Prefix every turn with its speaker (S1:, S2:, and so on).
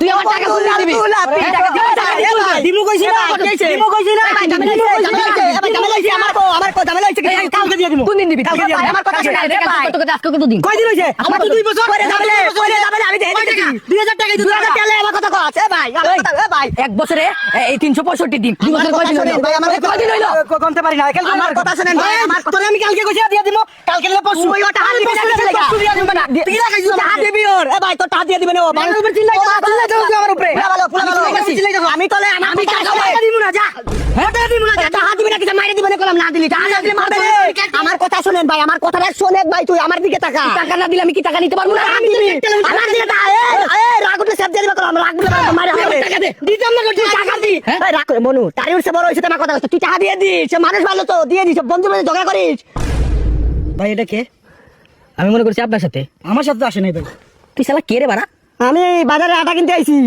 S1: তুই আমার টাকা তুলে দিবি
S2: দিমু কইছি না দিমু কইছি না আমার কালকে দিয়ে দিমু
S1: কোন দিন দিবি
S2: কালকে দিয়ে দিমু
S1: আমার কথা শুনে তোকে আজকে কত দিন
S2: কয় দিন হইছে আমার তো 2 বছর পরে যাবে আমি দেই 2000 টাকা 2000 টাকা আমার কথা কও আছে ভাই আমার কথা ভাই
S1: এক বছরে এই 365 দিন 2 বছর কয় দিন হলো
S2: ভাই আমার
S1: কয় দিন হইলো
S2: কমতে পারি না আমার কথা শুনেন ভাই আমার কথা আমি কালকে কইছি দিয়ে দিমু কালকে না পরশু ওই টাকা দিবি পরশু দিয়ে দিমু না তুই লাগাইছ টাকা দিবি ওর এ ভাই তো টাকা দিয়ে দিবেন ও বাংলার উপর চিল্লাই দাও আমার উপরে আমি তলে আমি টাকা দিমু না যা টাকা দিমু না টাকা দিবি না কি মাইরে দিবেন কলম না দিলি টাকা দিলে মারবে আমার কথা শুনেন ভাই আমার কথাটা শুনেন ভাই তুই আমার দিকে তাকা
S1: টাকা না দিলে আমি কি টাকা নিতে পারবো না
S2: আমি দিবি আমার দিকে তাকা এ রাগুতে সব দিয়ে দিবে কলম রাগুতে মারে হবে
S1: টাকা দে
S2: দিতাম না তুই টাকা দি এই রাগ করে মনু তারি উঠছে বড় হইছে তোমার কথা তুই টাকা দিয়ে দিস সে মানুষ ভালো তো দিয়ে দিস বন্ধু বন্ধু ঝগড়া করিস ভাই এটা কে
S1: আমি মনে করছি আপনার সাথে
S2: আমার সাথে তো আসে নাই ভাই
S1: তুই শালা কে রে বাড়া
S2: আমি বাজারে আটা কিনতে আইছি